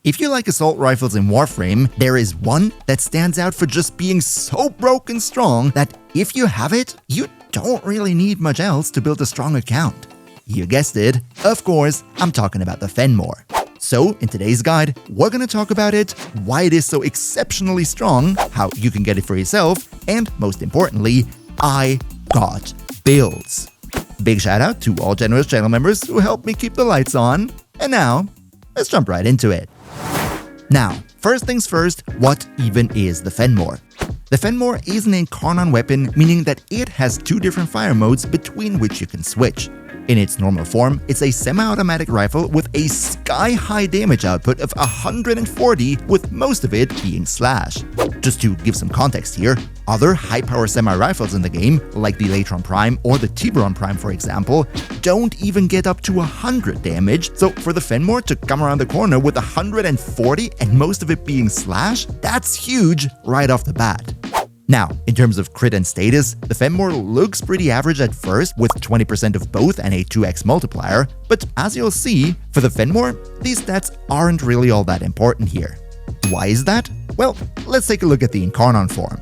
If you like assault rifles in Warframe, there is one that stands out for just being so broken strong that if you have it, you don't really need much else to build a strong account. You guessed it, of course, I'm talking about the Phenmor. So, in today's guide, we're gonna talk about it, why it is so exceptionally strong, how you can get it for yourself, and most importantly, I got builds. Big shout out to all generous channel members who helped me keep the lights on. And now, let's jump right into it. Now, first things first, what even is the Phenmor? The Phenmor is an Incarnon weapon, meaning that it has two different fire modes between which you can switch. In its normal form, it's a semi-automatic rifle with a sky-high damage output of 140, with most of it being slash. Just to give some context here, other high-power semi-rifles in the game, like the Electron Prime or the Tiburon Prime for example, don't even get up to 100 damage, so for the Phenmor to come around the corner with 140 and most of it being slash, that's huge right off the bat. Now, in terms of crit and status, the Phenmor looks pretty average at first with 20% of both and a 2x multiplier, but as you'll see, for the Phenmor, these stats aren't really all that important here. Why is that? Well, let's take a look at the Incarnon form.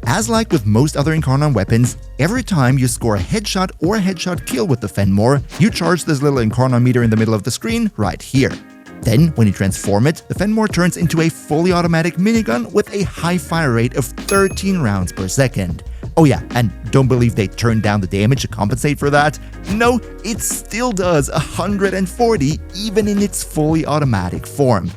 As like with most other Incarnon weapons, every time you score a headshot or a headshot kill with the Phenmor, you charge this little Incarnon meter in the middle of the screen right here. Then, when you transform it, the Phenmor turns into a fully automatic minigun with a high fire rate of 13 rounds per second. Oh yeah, and don't believe they turned down the damage to compensate for that. No, it still does 140 even in its fully automatic form.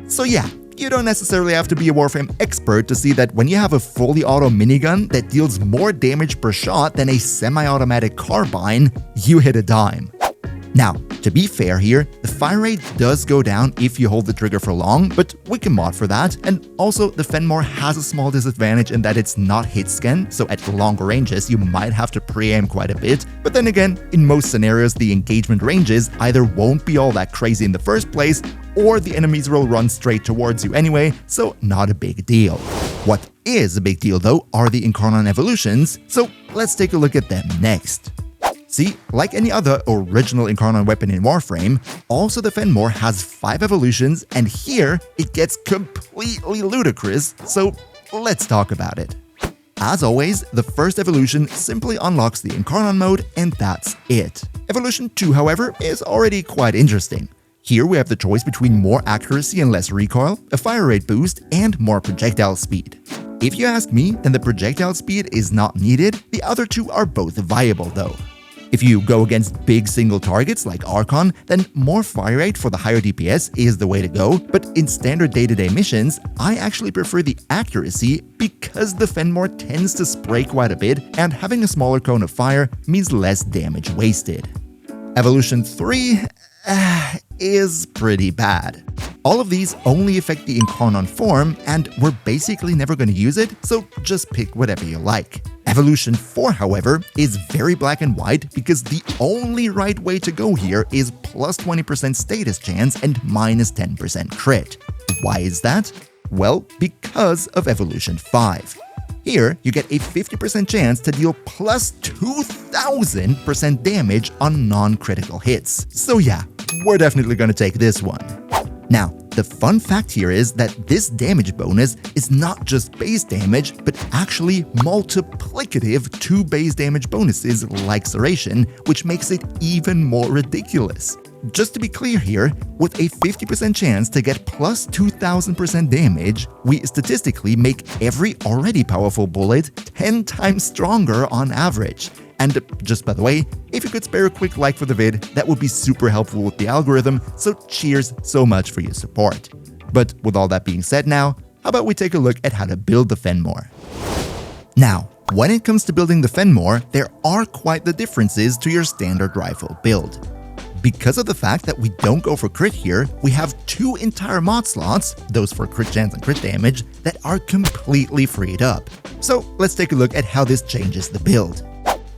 So yeah, you don't necessarily have to be a Warframe expert to see that when you have a fully auto minigun that deals more damage per shot than a semi-automatic carbine, you hit a dime. Now, to be fair here, the fire rate does go down if you hold the trigger for long, but we can mod for that, and also the Phenmor has a small disadvantage in that it's not hit scan, so at longer ranges you might have to pre-aim quite a bit, but then again, in most scenarios the engagement ranges either won't be all that crazy in the first place, or the enemies will run straight towards you anyway, so not a big deal. What is a big deal though are the Incarnon evolutions, so let's take a look at them next. See, like any other original Incarnon weapon in Warframe, also the Phenmor has 5 evolutions, and here it gets completely ludicrous, so let's talk about it. As always, the first evolution simply unlocks the Incarnon mode, and that's it. Evolution 2, however, is already quite interesting. Here we have the choice between more accuracy and less recoil, a fire rate boost, and more projectile speed. If you ask me, then the projectile speed is not needed, the other two are both viable though. If you go against big single targets like Archon, then more fire rate for the higher DPS is the way to go, but in standard day-to-day missions, I actually prefer the accuracy because the Phenmor tends to spray quite a bit, and having a smaller cone of fire means less damage wasted. Evolution 3 is pretty bad. All of these only affect the Incarnon form, and we're basically never going to use it, so just pick whatever you like. Evolution 4, however, is very black and white because the only right way to go here is plus 20% status chance and minus 10% crit. Why is that? Well, because of Evolution 5. Here, you get a 50% chance to deal plus 2000% damage on non-critical hits. So yeah, we're definitely gonna take this one. Now, the fun fact here is that this damage bonus is not just base damage, but actually multiplicative to base damage bonuses like Serration, which makes it even more ridiculous. Just to be clear here, with a 50% chance to get plus 2000% damage, we statistically make every already powerful bullet 10 times stronger on average. And just by the way, if you could spare a quick like for the vid, that would be super helpful with the algorithm, so cheers so much for your support. But with all that being said now, how about we take a look at how to build the Phenmor. Now, when it comes to building the Phenmor, there are quite the differences to your standard rifle build. Because of the fact that we don't go for crit here, we have 2 entire mod slots, those for crit chance and crit damage, that are completely freed up. So let's take a look at how this changes the build.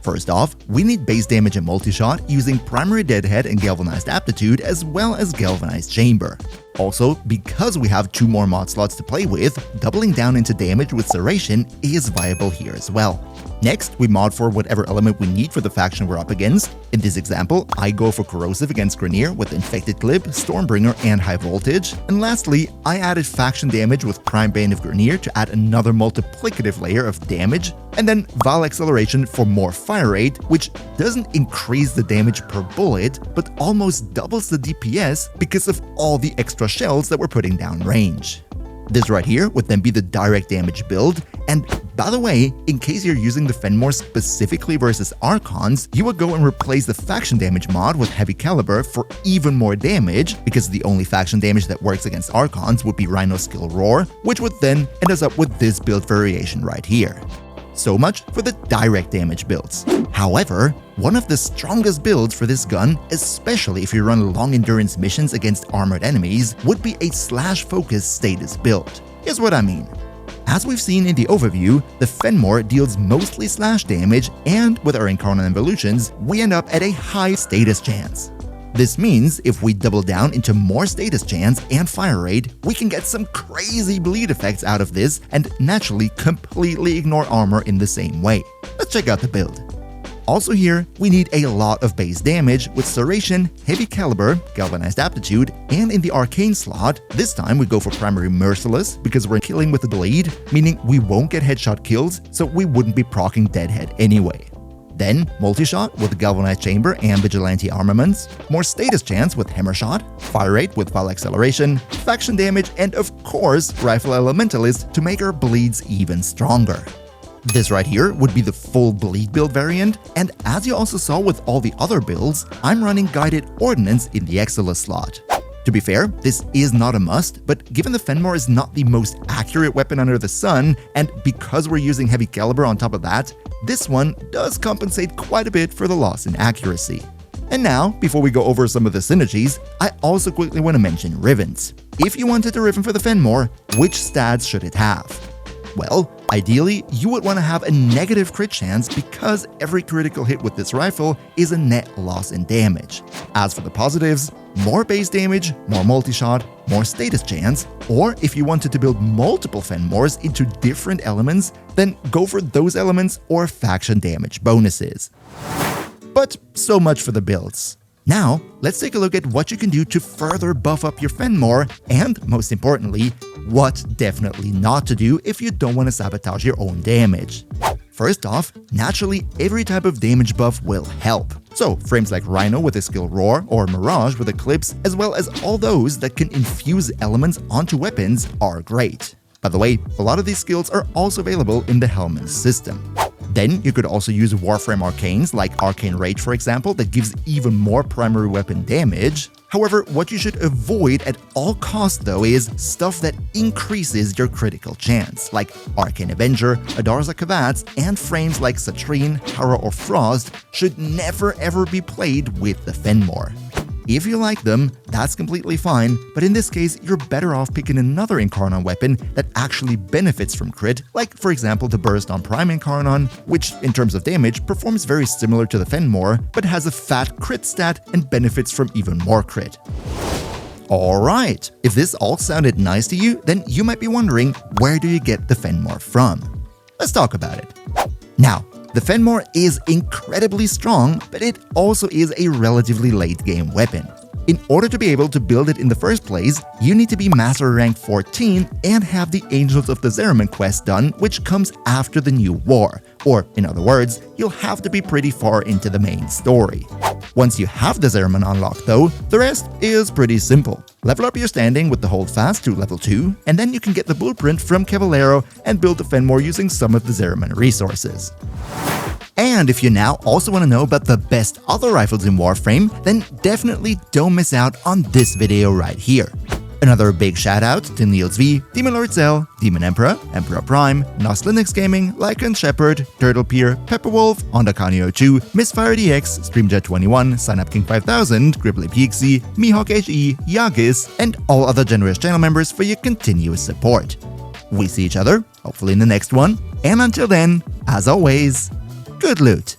First off, we need base damage and multi-shot using primary deadhead and galvanized aptitude as well as galvanized chamber. Also, because we have 2 more mod slots to play with, doubling down into damage with Serration is viable here as well. Next, we mod for whatever element we need for the faction we're up against. In this example, I go for Corrosive against Grineer with Infected Clip, Stormbringer, and High Voltage. And lastly, I added faction damage with Prime Bane of Grineer to add another multiplicative layer of damage, and then Val Acceleration for more fire rate, which doesn't increase the damage per bullet, but almost doubles the DPS because of all the extra shells that we're putting down range. This right here would then be the direct damage build, and by the way, in case you're using the Phenmor specifically versus Archons, you would go and replace the faction damage mod with Heavy Caliber for even more damage, because the only faction damage that works against Archons would be Rhino Skill Roar, which would then end us up with this build variation right here. So much for the direct damage builds. However, one of the strongest builds for this gun, especially if you run long endurance missions against armored enemies, would be a slash-focus status build. Here's what I mean. As we've seen in the overview, the Phenmor deals mostly slash damage, and with our Incarnate Evolutions, we end up at a high status chance. This means if we double down into more status chance and fire rate, we can get some crazy bleed effects out of this and naturally completely ignore armor in the same way. Let's check out the build. Also here, we need a lot of base damage with Serration, Heavy Caliber, Galvanized Aptitude, and in the Arcane slot, this time we go for Primary Merciless because we're killing with the bleed, meaning we won't get headshot kills, so we wouldn't be proccing Deadhead anyway. Then, Multi-Shot with the Galvanized Chamber and Vigilante Armaments, more status chance with Hammer Shot, fire rate with Val Acceleration, faction damage, and of course, Rifle Elementalist to make our bleeds even stronger. This right here would be the full bleed build variant, and as you also saw with all the other builds, I'm running Guided Ordnance in the Exilus slot. To be fair, this is not a must, but given the Phenmor is not the most accurate weapon under the sun, and because we're using Heavy Caliber on top of that, this one does compensate quite a bit for the loss in accuracy. And now, before we go over some of the synergies, I also quickly want to mention Rivens. If you wanted a Riven for the Phenmor, which stats should it have? Well, ideally, you would want to have a negative crit chance because every critical hit with this rifle is a net loss in damage. As for the positives, more base damage, more multi-shot, more status chance, or if you wanted to build multiple Phenmors into different elements, then go for those elements or faction damage bonuses. But so much for the builds. Now, let's take a look at what you can do to further buff up your Phenmor, and most importantly, what definitely not to do if you don't want to sabotage your own damage. First off, naturally, every type of damage buff will help. So, frames like Rhino with a skill Roar or Mirage with Eclipse, as well as all those that can infuse elements onto weapons are great. By the way, a lot of these skills are also available in the Hellman system. Then you could also use Warframe Arcanes like Arcane Rage for example that gives even more primary weapon damage. However, what you should avoid at all costs though is stuff that increases your critical chance, like Arcane Avenger, Adarza Kavats, and frames like Satrine, Hara, or Frost should never ever be played with the Phenmor. If you like them, that's completely fine, but in this case, you're better off picking another Incarnon weapon that actually benefits from crit, like for example the Burst on Prime Incarnon, which in terms of damage performs very similar to the Phenmor, but has a fat crit stat and benefits from even more crit. Alright, if this all sounded nice to you, then you might be wondering, where do you get the Phenmor from? Let's talk about it. Now, the Phenmor is incredibly strong, but it also is a relatively late-game weapon. In order to be able to build it in the first place, you need to be Master Rank 14 and have the Angels of the Zeraman quest done, which comes after the New War, or in other words, you'll have to be pretty far into the main story. Once you have the Zeraman unlocked though, the rest is pretty simple. Level up your standing with the Holdfast to level 2, and then you can get the blueprint from Cavallero and build the Phenmor using some of the Zeraman resources. And if you now also want to know about the best other rifles in Warframe, then definitely don't miss out on this video right here. Another big shout out to Niels V, Demon Lord Zell, Demon Emperor, Emperor Prime, Nos Linux Gaming, Lycan Shepherd, Turtle Pier, Pepperwolf, Ondakani02, Misfire DX, Streamjet21, SynapKing 5000, Gribbly Pixie, Mihawk HE, Yagis, and all other generous channel members for your continuous support. We see each other, hopefully in the next one, and until then, as always, good loot!